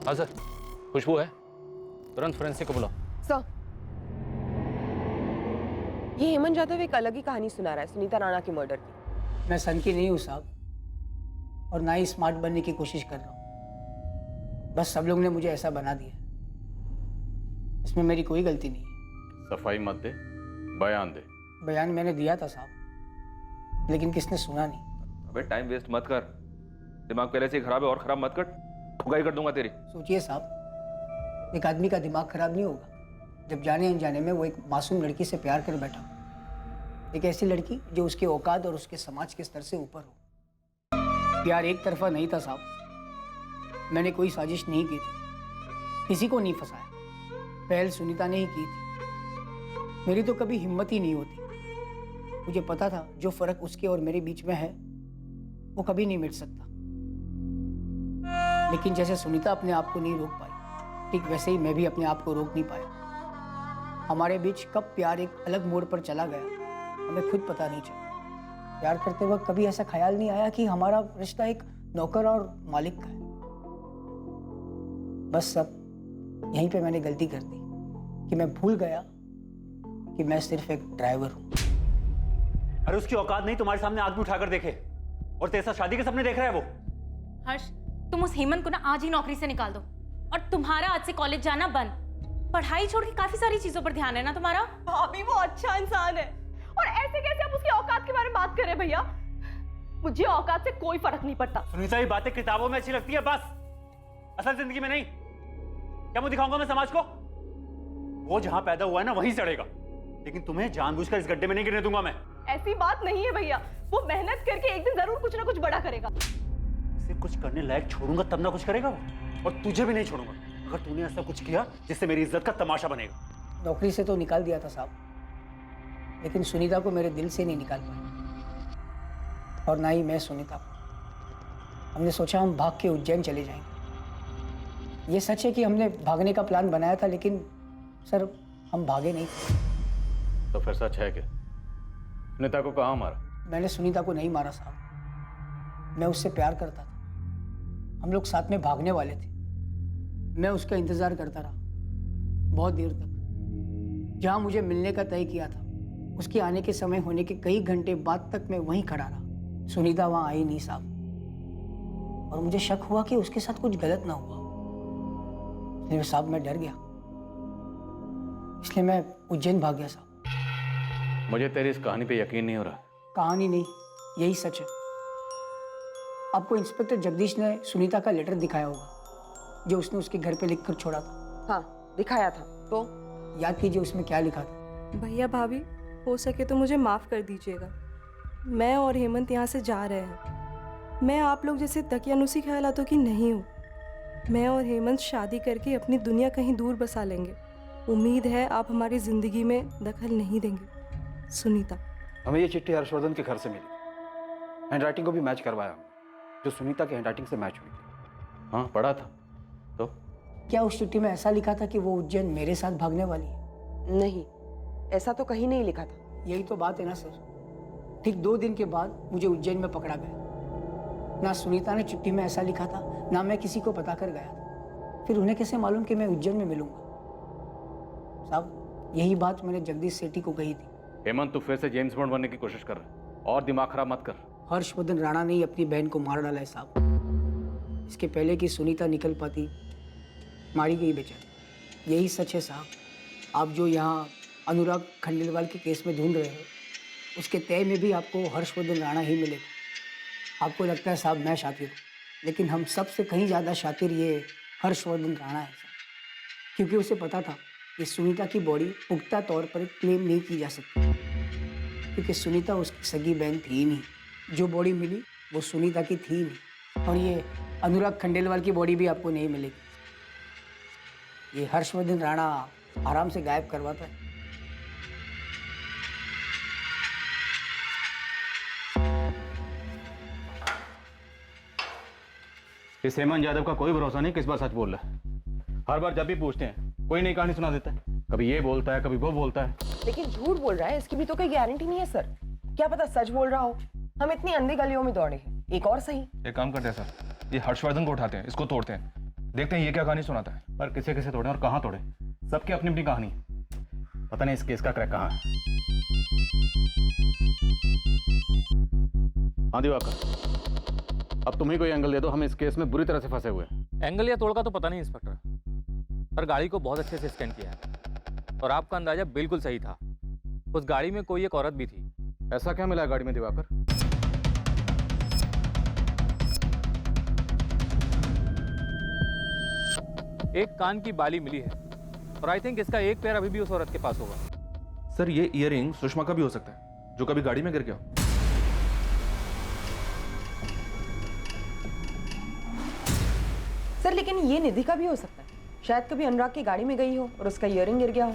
D: हाँ सर, खुशबू है, तुरंत फोरेंसिक को बुलाओ।
E: सर, ये हेमंत यादव एक अलग ही कहानी सुना रहा है सुनीता राणा के मर्डर की।
J: मैं सन की नहीं हूँ साहब, और ना ही स्मार्ट बनने की कोशिश कर रहा हूँ। बस सब लोग ने मुझे ऐसा बना दिया, इसमें मेरी कोई गलती नहीं है।
D: सफाई मत दे, बयान दे।
J: बयान मैंने दिया था साहब, लेकिन किसने सुना नहीं।
L: अबे टाइम वेस्ट मत कर, दिमाग पहले से ही खराब है, और खराब मत कर, ठुकाई कर दूंगा तेरी।
J: सोचिए साहब, एक आदमी का दिमाग खराब नहीं होगा जब जाने अनजाने में वो एक मासूम लड़की से प्यार कर बैठा, एक ऐसी लड़की जो उसके औकात और उसके समाज के स्तर से ऊपर हो। प्यार एक तरफा नहीं था साहब, मैंने कोई साजिश नहीं की थी, किसी को नहीं फंसाया। पहल सुनीता ने ही की थी। मेरी तो कभी हिम्मत ही नहीं होती। मुझे पता था जो फर्क उसके और मेरे बीच में है वो कभी नहीं मिट सकता, लेकिन जैसे सुनीता अपने आप को नहीं रोक पाई, ठीक वैसे ही मैं भी अपने आप को रोक नहीं पाया। हमारे बीच कब प्यार एक अलग मोड़ पर चला गया हमें खुद पता नहीं चला। प्यार करते वक्त कभी ऐसा ख्याल नहीं आया कि हमारा रिश्ता एक नौकर और मालिक का है। बस सब यहीं पे मैंने गलती कर दी कि मैं भूल गया कि मैं सिर्फ एक ड्राइवर हूँ।
F: अरे उसकी औकात नहीं तुम्हारे सामने आग भी उठाकर देखे, और तेरे साथ शादी के सपने देख रहा है वो।
B: हर्ष, तुम उस हेमंत को ना आज ही नौकरी से निकाल दो, और तुम्हारा आज से कॉलेज जाना बंद। पढ़ाई छोड़ के काफी सारी चीजों पर ध्यान है ना तुम्हारा।
E: भाभी वो अच्छा इंसान है, और ऐसे कैसे आप उसकी औकात के बारे में बात कर रहे हैं भैया? मुझे औकात से कोई फर्क नहीं पड़ता।
F: सुनीता, ये बातें किताबों में अच्छी लगती है बस, असल जिंदगी में नहीं। क्या मुझे दिखाऊंगा मैं समाज को? वो जहां पैदा हुआ है ना वहीं सड़ेगा, लेकिन तुम्हें जानबूझकर इस गड्ढे में नहीं गिरने दूंगा मैं।
E: ऐसी बात नहीं है भैया, वो मेहनत करके एक दिन जरूर कुछ ना कुछ बड़ा करेगा।
F: उसे कुछ करने लायक छोड़ूंगा तब ना कुछ करेगा वो, और तुझे भी नहीं छोड़ूंगा अगर तूने ऐसा कुछ किया जिससे मेरी इज्जत का तमाशा बनेगा।
J: नौकरी से तो निकाल दिया था साहब, लेकिन सुनीता को मेरे दिल से नहीं निकाल पाया, और ना ही मैं सुनीता को। हमने सोचा हम भाग के उज्जैन चले जाएंगे। ये सच है कि हमने भागने का प्लान बनाया था, लेकिन सर हम भागे नहीं थे।
D: तो फिर सच है कि सुनीता को कहाँ मारा?
J: मैंने सुनीता को नहीं मारा साहब, मैं उससे प्यार करता था। हम लोग साथ में भागने वाले थे। मैं उसका इंतजार करता रहा बहुत देर तक। जहां मुझे मिलने का तय किया था उसके आने के समय होने के कई घंटे बाद तक मैं वहीं खड़ा रहा। सुनीता वहां आई नहीं साहब, और मुझे शक हुआ कि उसके साथ कुछ गलत ना हुआ। इसलिए साहब मैं डर गया, इसलिए मैं उज्जैन भाग गया साहब।
D: मुझे तेरी इस कहानी पे यकीन नहीं हो रहा।
J: कहानी नहीं, यही सच है। आपको इंस्पेक्टर जगदीश ने सुनीता का लेटर दिखाया होगा जो उसने उसके घर पे लिखकर छोड़ा था।
E: हाँ दिखाया था। तो
J: याद कीजिए उसमें क्या लिखा था।
I: भैया भाभी, हो सके तो मुझे माफ़ कर दीजिएगा। मैं और हेमंत यहाँ से जा रहे हैं। मैं आप लोग जैसे दकियानुसी ख्यालातों की नहीं हूँ। मैं और हेमंत शादी करके अपनी दुनिया कहीं दूर बसा लेंगे। उम्मीद है आप हमारी ज़िंदगी में दखल नहीं देंगे। सुनीता।
M: हमें ये चिट्ठी हर्षवर्धन के घर से मिली। हैंडराइटिंग को भी मैच करवाया हमने, जो सुनीता की हैंडराइटिंग से मैच हुई थी।
D: हाँ पढ़ा था। तो
J: क्या उस चिट्ठी में ऐसा लिखा था कि वो उज्जैन मेरे साथ भागने वाली है?
E: नहीं, ऐसा तो कहीं नहीं लिखा था।
J: यही तो बात है ना सर। ठीक 2 दिन के बाद मुझे उज्जैन में पकड़ा गया। ना सुनीता ने चिट्ठी में ऐसा लिखा था, ना मैं किसी को बता कर गया था। फिर उन्हें कैसे मालूम कि मैं उज्जैन में मिलूंगा? साहब, यही बात मैंने जगदीश सेठी को कही थी।
D: हेमंत, तू फिर से जेम्स बॉन्ड बनने की कोशिश कर रहा है और दिमाग खराब मत कर।
J: हर्षवर्धन राणा ने ही अपनी बहन को मार डाला है साहब। इसके पहले कि सुनीता निकल पाती, मारी गई बेचारी। यही सच है साहब। आप जो यहाँ अनुराग खंडेलवाल के केस में ढूंढ रहे हो, उसके तय में भी आपको हर्षवर्धन राणा ही मिलेगा। आपको लगता है साहब मैं शातिर हूँ, लेकिन हम सबसे कहीं ज़्यादा शातिर ये हर्षवर्धन राणा है साहब। क्योंकि उसे पता था कि सुनीता की बॉडी पुख्ता तौर पर क्लेम नहीं की जा सकती, क्योंकि सुनीता उसकी सगी बहन थी ही नहीं। जो बॉडी मिली वो सुनीता की थी नहीं। और ये अनुराग खंडेलवाल की बॉडी भी आपको नहीं मिलेगी। ये हर्षवर्धन राणा आराम से गायब करवाता है।
D: इस हेमंत यादव का कोई भरोसा नहीं किस बार सच बोल रहा है। हर बार जब भी पूछते हैं कोई नई कहानी सुना देता है। कभी ये बोलता है, कभी वो बोलता है।
E: लेकिन झूठ बोल रहा है, इसकी भी तो कोई गारंटी नहीं है सर। क्या पता सच बोल रहा हो। हम इतनी अंधी गलियों में दौड़े हैं, एक और सही।
L: एक काम करते हैं सर, ये हर्षवर्धन को उठाते हैं, इसको तोड़ते हैं, देखते हैं ये क्या कहानी सुनाता है।
D: पर किसे किसे तोड़े और कहाँ तोड़े, सबकी अपनी अपनी कहानी। पता नहीं इस केस का क्रैक कहाँ है। हाँ दिवाकर, अब तुम ही कोई एंगल दे दो, हम इस केस में बुरी तरह से फंसे हुए हैं।
H: एंगल या तोड़ का तो पता नहीं इंस्पेक्टर, पर गाड़ी को बहुत अच्छे से स्कैन किया है और आपका अंदाजा बिल्कुल सही था। उस गाड़ी में कोई एक औरत भी थी।
D: ऐसा क्या मिला है गाड़ी में दिवाकर?
H: एक कान की बाली मिली है और आई थिंक इसका एक पैर अभी भी उस औरत के पास होगा।
L: सर ये ईयरिंग सुषमा का भी हो सकता है, जो कभी गाड़ी में गिर गया हो।
E: सर लेकिन ये निधि का भी हो सकता है। शायद कभी अनुराग की गाड़ी में गई हो और उसका ईयरिंग गिर गया हो।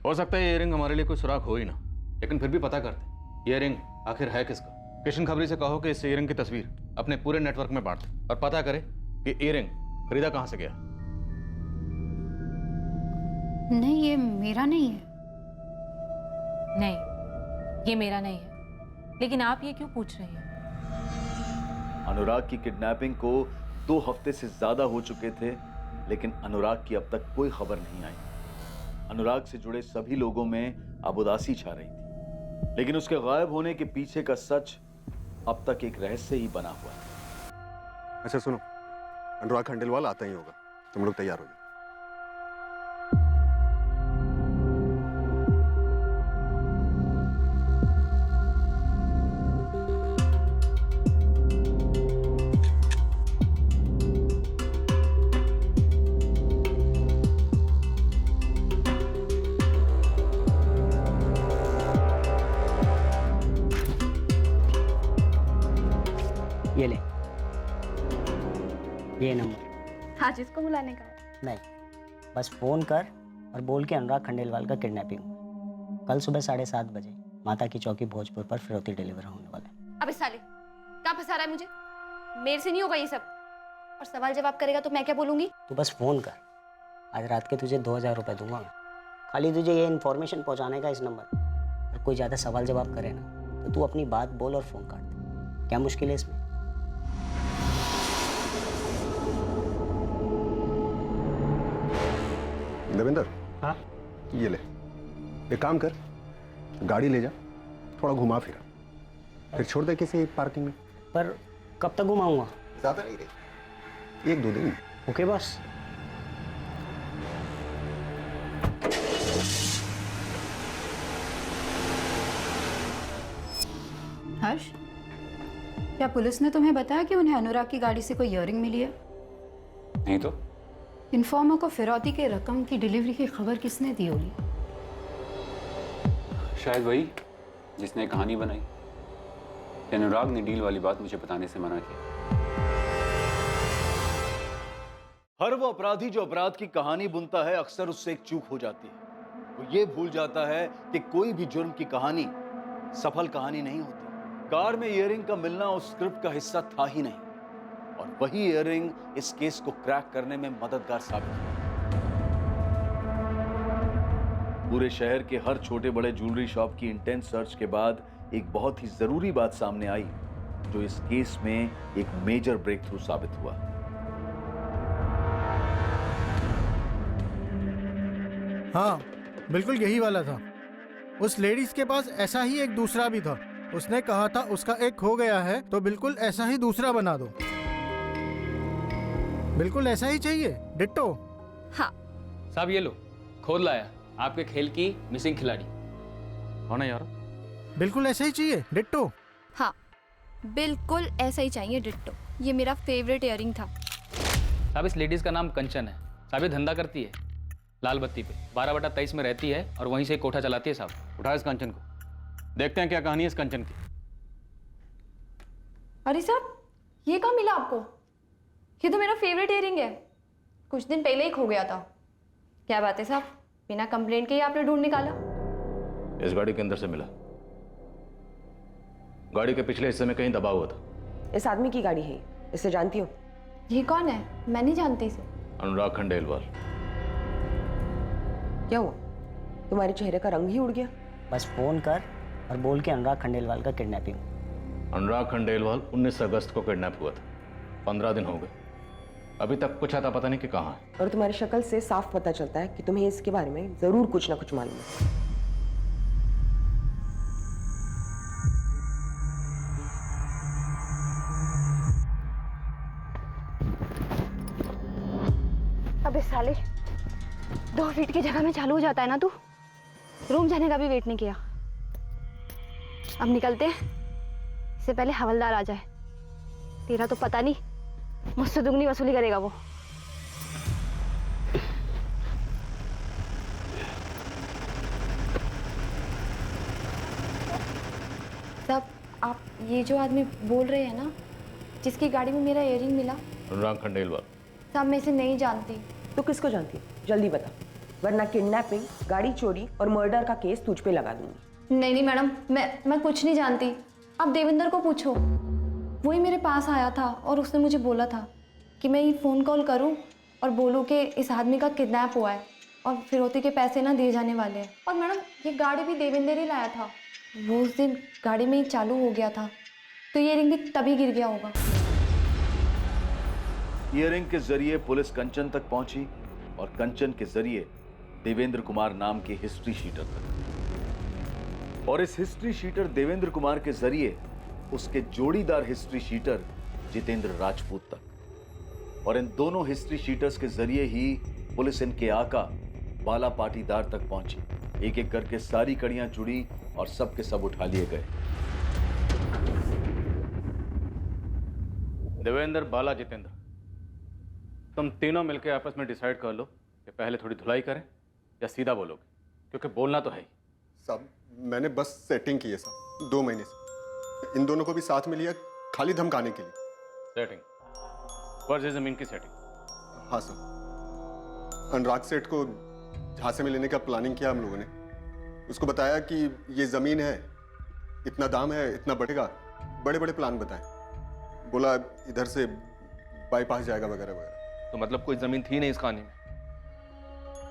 D: हो सकता है ये इयरिंग हमारे लिए कोई सुराग हो ही ना, लेकिन फिर भी पता करते ये इयरिंग आखिर है किसका। किशन खबरी से कहो कि इस इयरिंग की तस्वीर अपने पूरे नेटवर्क में बांट और पता करे कि इयरिंग खरीदा कहां से गया।
C: नहीं, ये मेरा नहीं है।
B: नहीं, ये मेरा नहीं है। लेकिन आप ये क्यों पूछ रही हैं?
G: अनुराग की किडनैपिंग को 2 हफ्ते से ज्यादा हो चुके थे, लेकिन अनुराग की अब तक कोई खबर नहीं आई। अनुराग से जुड़े सभी लोगों में अब उदासी छा रही थी, लेकिन उसके गायब होने के पीछे का सच अब तक एक रहस्य ही बना हुआ है।
O: अच्छा सुनो, अनुराग खंडेलवाल आता ही होगा, तुम लोग तैयार हो जाओ।
J: ये ले, ये नंबर।
I: आज इसको बुलाने का है?
J: नहीं, बस फोन कर और बोल के अनुराग खंडेलवाल का किडनैपिंग कल सुबह 7:30 बजे माता की चौकी भोजपुर पर फिरौती डिलीवर होने वाला है।
I: अबे साले, कहाँ फंसा रहा है मुझे? मेरे से नहीं होगा ये सब। और सवाल जवाब करेगा तो मैं क्या बोलूंगी?
J: तू बस फोन कर, आज रात के तुझे 2000 रुपए दूंगा मैं। खाली तुझे ये इन्फॉर्मेशन पहुंचाने का इस नंबर। और कोई ज़्यादा सवाल जवाब करे ना तो तू अपनी बात बोल और फोन काट दे। क्या मुश्किल है इसमें?
O: देवेंद्र, हाँ ये ले, एक काम कर, गाड़ी ले जा, थोड़ा घुमा फिरा, फिर छोड़ दे किसी पार्किंग में।
J: पर कब तक घुमाऊंगा?
O: ज्यादा नहीं रही, 1-2 दिन।
J: ओके बस।
C: आकाश, क्या पुलिस ने तुम्हें बताया कि उन्हें अनुराग की गाड़ी से कोई इयररिंग मिली है?
L: नहीं तो
C: इन्फॉर्मर को फिरौती के रकम की डिलीवरी की खबर किसने दी होगी?
P: शायद वही जिसने कहानी बनाई। अनुराग ने डील वाली बात मुझे बताने से मना किया।
G: हर वो अपराधी जो अपराध की कहानी बुनता है अक्सर उससे एक चूक हो जाती है। वो ये भूल जाता है कि कोई भी जुर्म की कहानी सफल कहानी नहीं होती। कार में इयररिंग का मिलना उस स्क्रिप्ट का हिस्सा था ही नहीं, और वही इयररिंग इस केस को क्रैक करने में मददगार साबित हुई। पूरे शहर के हर छोटे बड़े ज्वेलरी शॉप की इंटेंस सर्च के बाद एक बहुत ही जरूरी बात सामने आई, जो इस केस में एक मेजर ब्रेक थ्रू साबित हुआ।
Q: हाँ, बिल्कुल यही वाला था। उस लेडीज के पास ऐसा ही एक दूसरा भी था। उसने कहा था उसका एक खो गया है तो बिल्कुल ऐसा ही दूसरा बना दो। बिल्कुल ऐसा ही चाहिए, डिट्टो।
H: हाँ साहब, ये लो, खोल लाया आपके खेल की मिसिंग खिलाड़ी।
D: कौन है यार?
Q: बिल्कुल ऐसा ही चाहिए, डिट्टो।
R: हाँ, बिल्कुल ऐसा ही चाहिए, डिट्टो। ये मेरा फेवरेट इयररिंग था।
H: साहब, इस लेडीज का नाम कंचन है। साहब, ये धंधा करती है लाल बत्ती पे, 12/23 में रहती है और वहीं से कोठा चलाती है। साहब,
D: उठा इस कंचन को, देखते हैं क्या कहानी है इस कंचन की।
R: अरे साहब, ये कहाँ मिला आपको? ये तो मेरा फेवरेट इयररिंग है। कुछ दिन पहले ही खो गया था। क्या बात है साहब, बिना कंप्लेंट के ही आपने ढूंढ निकाला?
D: इस गाड़ी के अंदर से मिला। गाड़ी के पिछले हिस्से में कहीं दबा हुआ था।
E: इस आदमी की गाड़ी है, इसे जानती हो?
R: ये कौन है? मैं नहीं जानती इसे।
D: अनुराग खंडेलवाल।
E: क्या हुआ, तुम्हारे चेहरे का रंग ही उड़ गया?
J: बस फोन कर और बोल के अनुराग खंडेलवाल का किडनैपिंग।
D: अनुराग खंडेलवाल 19 अगस्त को किडनैप हुआ था। 15 दिन हो गए, अभी तक कुछ आता पता नहीं कि कहाँ है।
E: और तुम्हारी शक्ल से साफ पता चलता है कि तुम्हें इसके बारे में जरूर कुछ ना कुछ मालूम है।
R: अबे साले, 2 फीट की जगह में चालू हो जाता है ना तू। रूम जाने का भी वेट नहीं किया। अब निकलते हैं, इससे पहले हवलदार आ जाए। तेरा तो पता नहीं, मुझसे दुगनी वसूली करेगा वो। साहब, आप ये जो आदमी बोल रहे हैं ना, जिसकी गाड़ी में मेरा इयररिंग मिला?
D: अनुराग खंडेलवाल।
R: साहब, मैं इसे नहीं जानती।
E: तो किसको जानती है? जल्दी बता, वरना किडनैपिंग, गाड़ी चोरी और मर्डर का केस तुझ पे लगा दूंगी।
R: नहीं नहीं मैडम, मैं कुछ नहीं जानती। आप देवेंद्र को पूछो। वही मेरे पास आया था और उसने मुझे बोला था कि मैं ये फ़ोन कॉल करूं और बोलूं कि इस आदमी का किडनैप हुआ है और फिरौती के पैसे ना दिए जाने वाले हैं। और मैडम, ये गाड़ी भी देवेंद्र ही लाया था। वो उस दिन गाड़ी में ही चालू हो गया था, तो ये रिंग भी तभी गिर गया होगा।
G: इयररिंग के जरिए पुलिस कंचन तक पहुंची और कंचन के जरिए देवेंद्र कुमार नाम के हिस्ट्री शीटर तक, और इस हिस्ट्री शीटर देवेंद्र कुमार के जरिए उसके जोड़ीदार हिस्ट्री शीटर जितेंद्र राजपूत तक, और इन दोनों हिस्ट्री शीटर्स के जरिए ही पुलिस इनके आका बाला पाटीदार तक पहुंची। एक एक करके सारी कड़ियां जुड़ी और सब के सब उठा लिए गए।
D: देवेंद्र, बाला, जितेंद्र, तुम तीनों मिलकर आपस में डिसाइड कर लो कि पहले थोड़ी धुलाई करें या सीधा बोलोगे, क्योंकि बोलना तो है ही।
O: साहब, मैंने बस सेटिंग की है साहब, 2 महीने से। इन दोनों को भी साथ में लिया खाली धमकाने के लिए।
D: सेटिंग? फर्ज जमीन की सेटिंग?
O: हाँ सर, अनुराग सेठ को झांसे में लेने का प्लानिंग किया हम लोगों ने। उसको बताया कि ये जमीन है, इतना दाम है, इतना बढ़ेगा, बड़े बड़े प्लान बताए। बोला इधर से बाईपास जाएगा वगैरह वगैरह।
L: तो मतलब कोई जमीन थी नहीं इस कहानी में?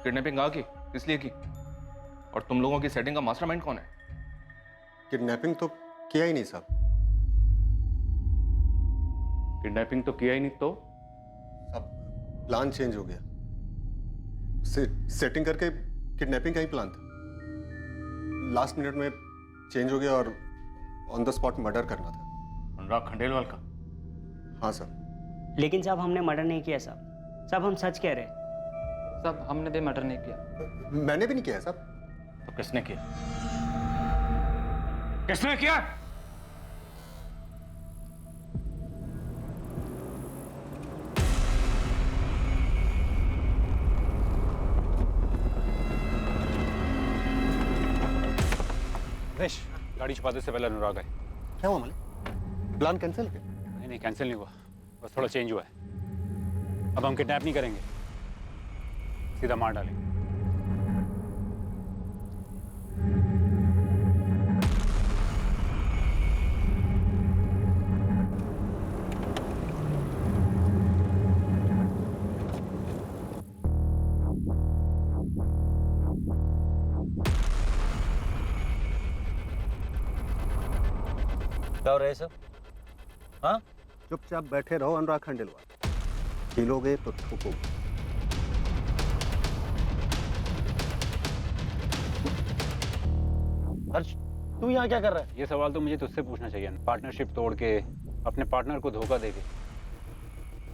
L: किडनैपिंग आ की इसलिए की? और तुम लोगों की सेटिंग का मास्टरमाइंड कौन है?
O: किडनैपिंग तो किया ही नहीं साहब।
D: किडनैपिंग तो किया ही नहीं, तो
O: अब प्लान चेंज हो गया। सेटिंग करके किडनैपिंग का ही प्लान था, लास्ट मिनट में चेंज हो गया और ऑन द स्पॉट मर्डर करना था।
D: अनुराग खंडेलवाल का?
O: हाँ सर।
J: लेकिन साहब, हमने मर्डर नहीं किया साहब। साहब, हम सच कह रहे हैं।
H: साहब, हमने भी मर्डर नहीं किया।
O: मैंने भी नहीं किया साहब।
D: तो किसने किया?
L: किसने किया?
P: क्रिश, गाड़ी छुपा दे, इससे पहले अनुराग आए।
O: क्या हुआ मलिक? प्लान कैंसिल क्या?
P: नहीं कैंसिल नहीं हुआ, बस थोड़ा चेंज हुआ है। अब हम किडनैप नहीं करेंगे, सीधा मार डालेंगे।
N: क्या हो रहा है सब? हाँ, चुपचाप बैठे रहो अनुराग खंडेलवाल। हिलोगे तो ठोकोगे।
P: हर्ष, तू यहाँ क्या कर रहा है? ये सवाल तो मुझे तुझसे पूछना चाहिए ना। पार्टनरशिप तोड़ के, अपने पार्टनर को धोखा दे के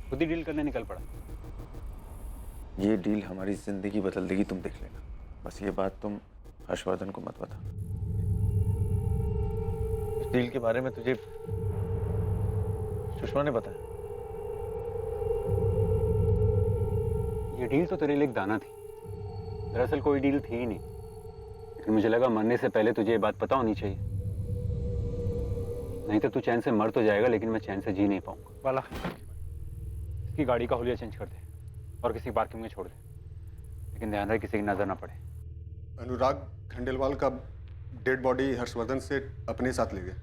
P: खुद ही डील करने निकल पड़ा।
S: ये डील हमारी जिंदगी बदल देगी, तुम देख लेना। बस ये बात तुम हर्षवर्धन को मत बता। इस डील के बारे में तुझे सुषमा ने बताया?
P: ये डील तो तेरे लिए एक दाना थी, दरअसल कोई डील थी ही नहीं। लेकिन मुझे लगा मरने से पहले तुझे ये बात पता होनी चाहिए, नहीं तो तू चैन से मर तो जाएगा, लेकिन मैं चैन से जी नहीं पाऊंगा। वाला, इसकी गाड़ी का हुलिया चेंज कर दे और किसी पार्किंग में छोड़ दे, लेकिन ध्यान रहे किसी की नजर ना पड़े।
O: अनुराग खंडेलवाल का डेड बॉडी हर्षवर्धन से अपने साथ ले गए।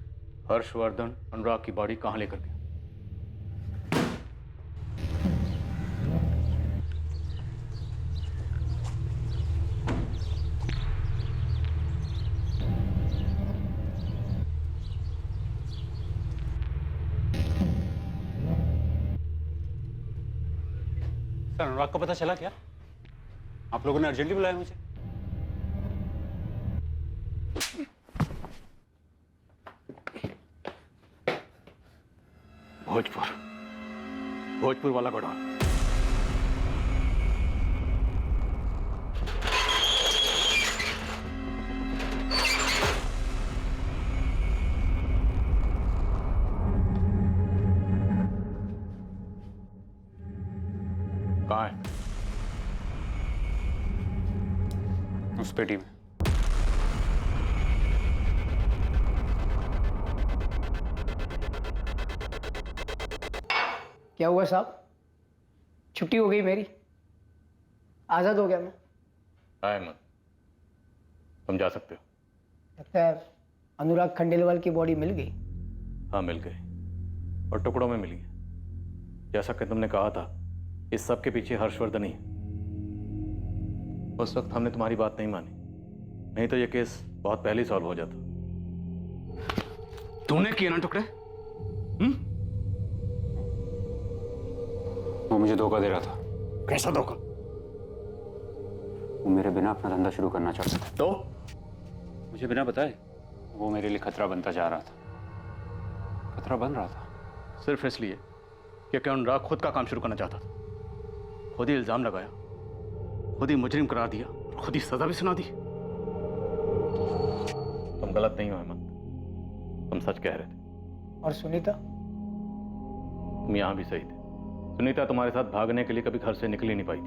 D: हर्षवर्धन अनुराग की बॉडी कहाँ लेकर गया?
P: सर, अनुराग को पता चला क्या? आप लोगों ने अर्जेंटली बुलाया मुझे।
D: भोजपुर वाला गोडाउन। कहाँ है?
P: उस पेटी में।
J: क्या हुआ साहब? छुट्टी हो गई मेरी, आज़ाद हो गया मैं।
D: अहमद, तुम जा सकते हो।
J: लगता है अनुराग खंडेलवाल की बॉडी मिल गई।
D: हाँ, मिल गई और टुकड़ों में मिली है। जैसा कि तुमने कहा था, इस सब के पीछे हर्षवर्धन ही है। उस वक्त हमने तुम्हारी बात नहीं मानी, नहीं तो ये केस बहुत पहले ही सॉल्व हो जाता।
P: तूने किए ना टुकड़े? वो मुझे धोखा दे रहा था।
D: कैसा धोखा?
P: वो मेरे बिना अपना धंधा शुरू करना चाहता था।
D: तो
P: मुझे बिना बताए वो मेरे लिए खतरा बनता जा रहा था। खतरा बन रहा था
D: सिर्फ इसलिए क्योंकि अनुराग खुद का काम शुरू करना चाहता था। खुद ही इल्जाम लगाया, खुद ही मुजरिम करार दिया, खुद ही सजा भी सुना दी। तुम गलत नहीं हो अहमद, तुम सच कह रहे थे।
J: और सुनीता?
D: तुम यहां भी सही थे। सुनीता तुम्हारे साथ भागने के लिए कभी घर से निकल ही नहीं पाई थी।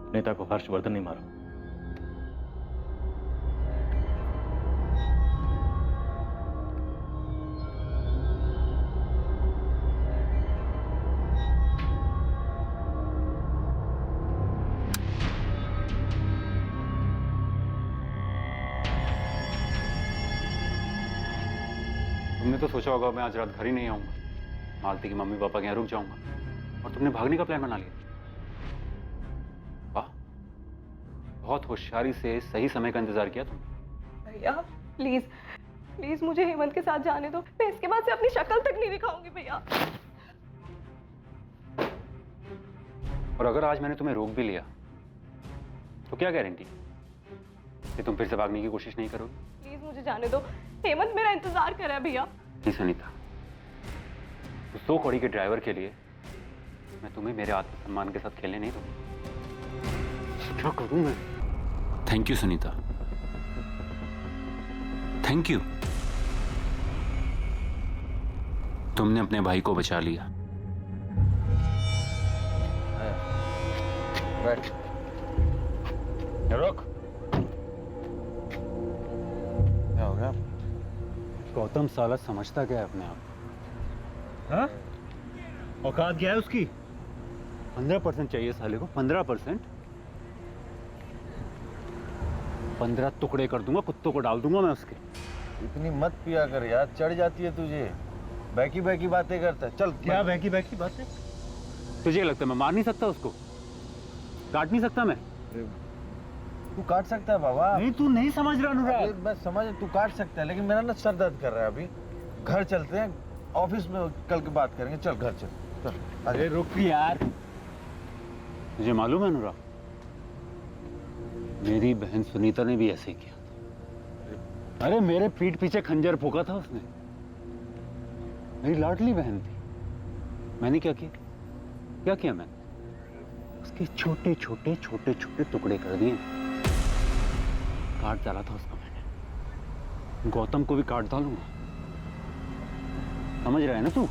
D: सुनीता को हर्षवर्धन ने मारा।
P: तुमने तो सोचा होगा मैं आज रात घर ही नहीं आऊंगा, मालती की मम्मी पापा के यहाँ रुक जाऊंगा, और तुमने भागने का प्लान बना लिया। वाह, बहुत होशियारी से सही समय का इंतजार किया तुमने।
I: भैया प्लीज प्लीज मुझे हेमंत के साथ जाने दो, मैं इसके बाद से अपनी शक्ल तक नहीं दिखाऊंगी भैया।
P: और अगर आज मैंने तुम्हें रोक भी लिया तो क्या गारंटी कि तुम फिर से भागने की कोशिश नहीं करोगे?
I: प्लीज मुझे जाने दो, हेमंत मेरा इंतजार कर रहा है भैया।
P: नहीं सुनीता, उस 2 कौड़ी के ड्राइवर के लिए मैं तुम्हें मेरे आत्मसम्मान के साथ खेलने नहीं दूंगा। क्या करूं मैं? Thank you Sunita, thank you. तुमने अपने भाई को बचा लिया।
S: बैठ।
P: रुक।
S: क्या हो गया?
P: गौतम साला समझता क्या है अपने आप? हाँ? औकात क्या है उसकी? 15% चाहिए साले को, 15%। 15 टुकड़े कर दूंगा, कुत्तों को डाल दूंगा मैं उसके।
S: इतनी मत पिया कर यार, चढ़ जाती है तुझे। बैकी बैकी बातें करता है। चल
P: क्या बैकी बैकी बातें? तुझे लगता है मैं मार नहीं सकता उसको? काट नहीं सकता मैं?
S: तू काट सकता है बाबा।
P: नहीं, तू नहीं समझ रहा अनुराग।
S: बस समझ, तू काट सकता है, लेकिन मेरा ना सर दर्द कर रहा है अभी। घर चलते हैं, ऑफिस में कल की बात करेंगे। चल घर चल, चल।
P: अरे रुक यार, तुझे मालूम है अनुराग, मेरी बहन सुनीता ने भी ऐसे ही किया था। अरे मेरे पीठ पीछे खंजर फूका था उसने। मेरी लाडली बहन थी। मैंने क्या किया? क्या किया मैंने? उसके छोटे छोटे छोटे छोटे टुकड़े कर दिए, काट डाला था उसको मैंने। गौतम को भी काट डालूंगा, समझ रहा है ना तू?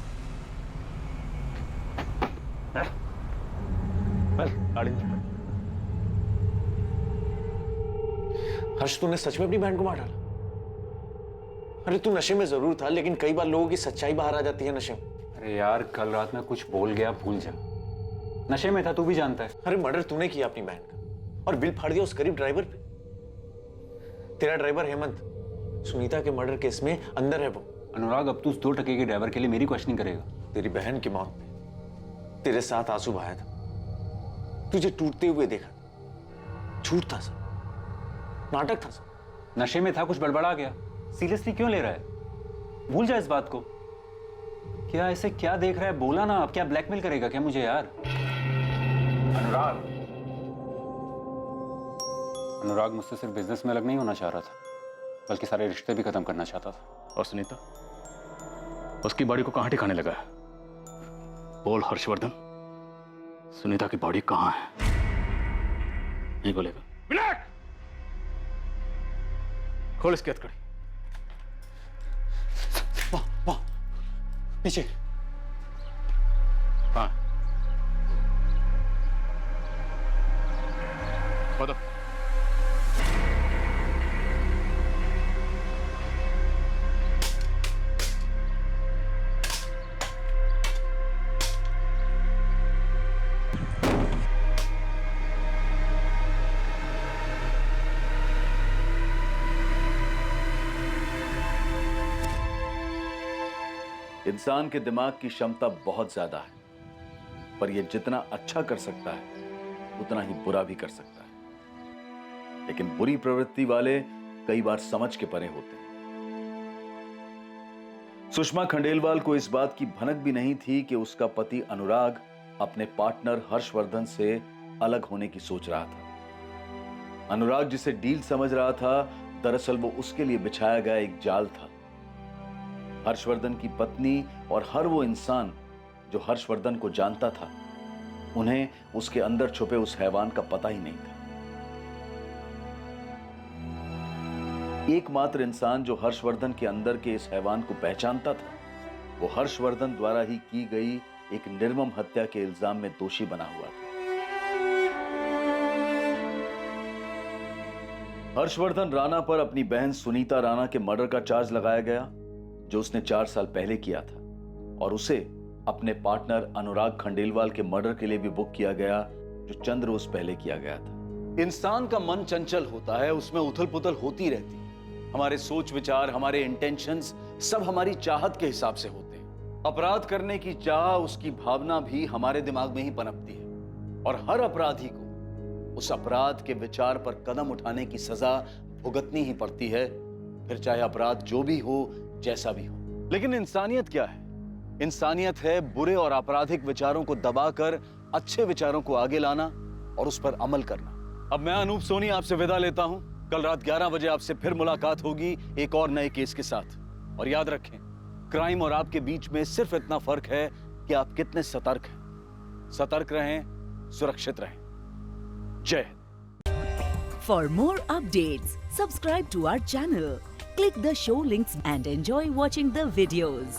T: हर्ष, तूने सच में अपनी बहन को मार डाला? अरे तू नशे में जरूर था, लेकिन कई बार लोगों की सच्चाई बाहर आ जाती है नशे में।
P: अरे यार, कल रात में कुछ बोल गया, भूल जा। नशे में था, तू भी जानता है।
T: अरे मर्डर तूने किया अपनी बहन का, और बिल फाड़ दिया उस गरीब ड्राइवर पे। तेरा ड्राइवर हेमंत सुनीता के मर्डर केस में अंदर है वो।
P: अनुराग, अब तू उस 2 टके के ड्राइवर के लिए मेरी क्वेश्चनिंग करेगा?
T: तेरी बहन की मौत में तेरे साथ आंसू बहाया था, तुझे टूटते हुए देखा। झूठ था सब, नाटक था सब।
P: नशे में था, कुछ बड़बड़ा गया। सीरियसली क्यों ले रहा है? भूल जा इस बात को। क्या ऐसे क्या देख रहा है? बोला ना। अब क्या ब्लैकमेल करेगा क्या मुझे यार? अनुराग, अनुराग मुझसे सिर्फ बिजनेस में अलग नहीं होना चाह रहा था, बल्कि सारे रिश्ते भी खत्म करना चाहता था।
D: और सुनीता, उसकी बॉडी को कहां ठिकाने लगा है? बोल हर्षवर्धन, सुनीता की बॉडी कहां है? नहीं बोलेगा? विनायक, खोल इसकी हथकड़ी।
T: वाह, नीचे।
D: हाँ, बताओ।
G: इंसान के दिमाग की क्षमता बहुत ज्यादा है, पर यह जितना अच्छा कर सकता है उतना ही बुरा भी कर सकता है। लेकिन बुरी प्रवृत्ति वाले कई बार समझ के परे होते हैं। सुषमा खंडेलवाल को इस बात की भनक भी नहीं थी कि उसका पति अनुराग अपने पार्टनर हर्षवर्धन से अलग होने की सोच रहा था। अनुराग जिसे डील समझ रहा था, दरअसल वो उसके लिए बिछाया गया एक जाल था। हर्षवर्धन की पत्नी और हर वो इंसान जो हर्षवर्धन को जानता था, उन्हें उसके अंदर छुपे उस हैवान का पता ही नहीं था। एकमात्र इंसान जो हर्षवर्धन के अंदर के इस हैवान को पहचानता था, वो हर्षवर्धन द्वारा ही की गई एक निर्मम हत्या के इल्जाम में दोषी बना हुआ था। हर्षवर्धन राणा पर अपनी बहन सुनीता राणा के मर्डर का चार्ज लगाया गया, जो उसने 4 साल पहले किया था, और उसे अपने पार्टनर अनुराग खंडेलवाल के मर्डर के लिए भी बुक किया गया, जो चंद रोज पहले किया गया था। इंसान का मन चंचल होता है, उसमें उथल पुथल होती रहती है। हमारे सोच विचार, हमारे इंटेंशंस सब हमारी चाहत के हिसाब से होते हैं। अपराध करने की चाह, उसकी भावना भी हमारे दिमाग में ही पनपती है, और हर अपराधी को उस अपराध के विचार पर कदम उठाने की सजा भुगतनी ही पड़ती है, फिर चाहे अपराध जो भी हो, जैसा भी हो। लेकिन इंसानियत क्या है? इंसानियत है बुरे और आपराधिक विचारों को दबाकर अच्छे विचारों को आगे लाना और उस पर अमल करना। अब मैं अनूप सोनी आपसे विदा लेता हूं। कल रात 11 बजे आपसे फिर मुलाकात होगी एक और नए केस के साथ। और याद रखें, क्राइम और आपके बीच में सिर्फ इतना फर्क है कि आप कितने सतर्क हैं। सतर्क रहें, सुरक्षित रहें। जय Hind.
U: For more updates, subscribe to our channel, click the show links and enjoy watching the videos.